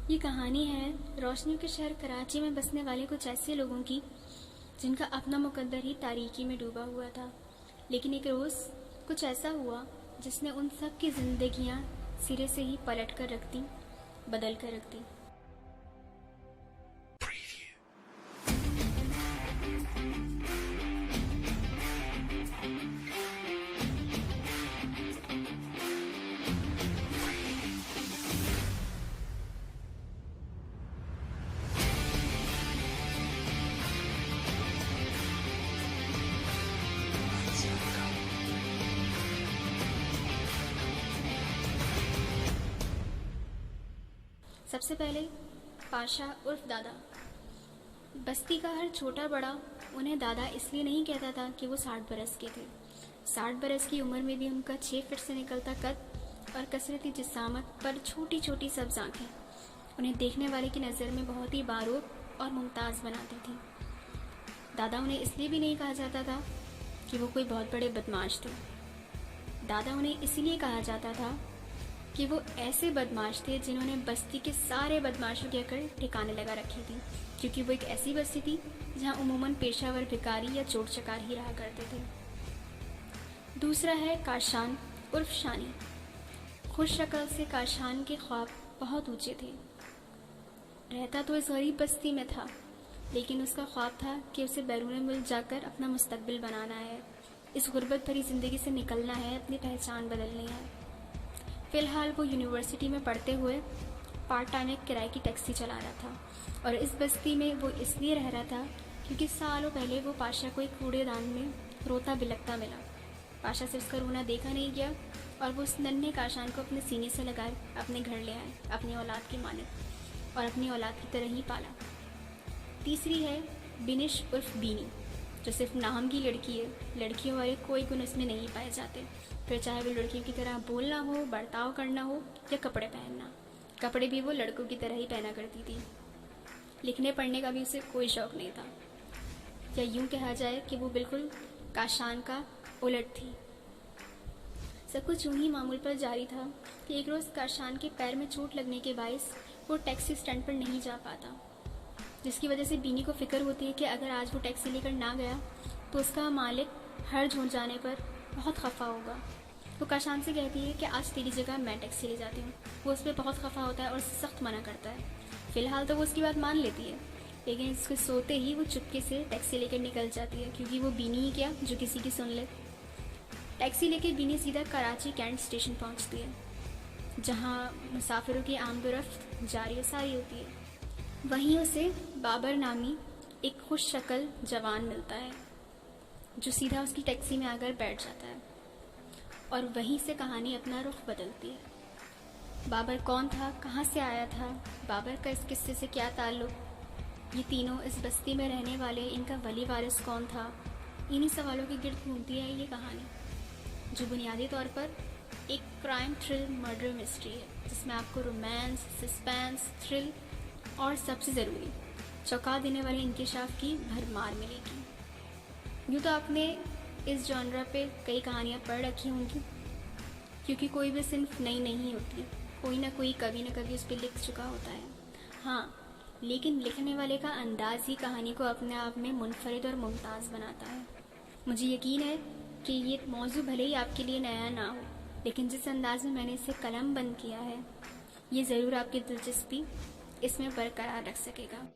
ये कहानी है रोशनियों के शहर कराची में बसने वाले कुछ ऐसे लोगों की जिनका अपना मुकद्दर ही तारीकी में डूबा हुआ था। लेकिन एक रोज़ कुछ ऐसा हुआ जिसने उन सब की जिंदगियां सिरे से ही पलट कर रख दी, बदल कर रख दी। सबसे पहले पाशा उर्फ दादा। बस्ती का हर छोटा बड़ा उन्हें दादा इसलिए नहीं कहता था कि वो 60 बरस के थे। 60 बरस की उम्र में भी उनका 6 फीट से निकलता कद और कसरती जिस्सामत पर छोटी छोटी सब्ज आंखें उन्हें देखने वाले की नज़र में बहुत ही बारूक और मुमताज़ बनाती थी। दादा उन्हें इसलिए भी नहीं कहा जाता था कि वो कोई बहुत बड़े बदमाश थे। दादा उन्हें इसीलिए कहा जाता था कि वो ऐसे बदमाश थे जिन्होंने बस्ती के सारे बदमाशों की अकड़ ठिकाने लगा रखी थी, क्योंकि वो एक ऐसी बस्ती थी जहां उमूमन पेशावर भिखारी या चोर चकार ही रहा करते थे। दूसरा है काशान उर्फ शानी। खुश शक्ल से काशान के ख्वाब बहुत ऊंचे थे। रहता तो इस गरीब बस्ती में था, लेकिन उसका ख्वाब था कि उसे बैरून मुल्क जाकर अपना मुस्तकबिल बनाना है, इस गुर्बत भरी ज़िंदगी से निकलना है, अपनी पहचान बदलनी है। फ़िलहाल वो यूनिवर्सिटी में पढ़ते हुए पार्ट टाइम एक किराए की टैक्सी चला रहा था और इस बस्ती में वो इसलिए रह रहा था क्योंकि सालों पहले वो पाशा को एक कूड़ेदान में रोता बिलखता मिला। पाशा से उसका रोना देखा नहीं गया और वो उस नन्हे काशान को अपने सीने से लगाए अपने घर ले आए, अपनी औलाद के मानिक, और अपनी औलाद की तरह ही पाला। तीसरी है बिनिश उर्फ बीनी, जो सिर्फ नाम की लड़की है। लड़कियों वाले कोई गुण उसमें नहीं पाए जाते, फिर चाहे वो लड़कियों की तरह बोलना हो, बर्ताव करना हो या कपड़े पहनना। कपड़े भी वो लड़कों की तरह ही पहना करती थी। लिखने पढ़ने का भी उसे कोई शौक नहीं था, या यूं कहा जाए कि वो बिल्कुल काशान का उलट थी। सब कुछ यूं ही मामूल पर जारी था कि एक रोज़ काशान के पैर में चोट लगने के बायस वो टैक्सी स्टैंड पर नहीं जा पाता, जिसकी वजह से बीनी को फिक्र होती है कि अगर आज वो टैक्सी लेकर ना गया तो उसका मालिक हर झूठ जाने पर बहुत खफा होगा। वो काशान से कहती है कि आज तेरी जगह मैं टैक्सी ले जाती हूँ। वो उस पर बहुत खफा होता है और सख्त मना करता है। फ़िलहाल तो वो उसकी बात मान लेती है, लेकिन इसको सोते ही वो चुपके से टैक्सी लेकर निकल जाती है, क्योंकि वो बीनी ही क्या जो किसी की सुन ले। टैक्सी लेकर बीनी सीधा कराची कैंट स्टेशन पहुँचती है, जहाँ मुसाफिरों की आमदोरफ्त जारी सारी होती है। वहीं उसे बाबर नामी एक खुश शक्ल जवान मिलता है, जो सीधा उसकी टैक्सी में आकर बैठ जाता है, और वहीं से कहानी अपना रुख बदलती है। बाबर कौन था, कहाँ से आया था, बाबर का इस किस्से से क्या ताल्लुक़, ये तीनों इस बस्ती में रहने वाले, इनका वली वारिस कौन था, इन्हीं सवालों के गिर्द घूमती है ये कहानी, जो बुनियादी तौर पर एक क्राइम थ्रिल मर्डर मिस्ट्री है, जिसमें आपको रोमांस, सस्पेंस, थ्रिल और सबसे ज़रूरी चौंका देने वाले इंकिशाफ की भरमार मिलेगी। यूँ तो आपने इस जॉनरा पे कई कहानियाँ पढ़ रखी होंगी, क्योंकि कोई भी सिर्फ नई नहीं होती, कोई ना कोई कभी ना कभी उस पर लिख चुका होता है। हाँ, लेकिन लिखने वाले का अंदाज़ ही कहानी को अपने आप में मुनफरिद और मुमताज़ बनाता है। मुझे यकीन है कि ये मौजू भले ही आपके लिए नया ना हो, लेकिन जिस अंदाज में मैंने इसे कलम बंद किया है, ये ज़रूर आपकी दिलचस्पी इसमें बरकरार रख सकेगा।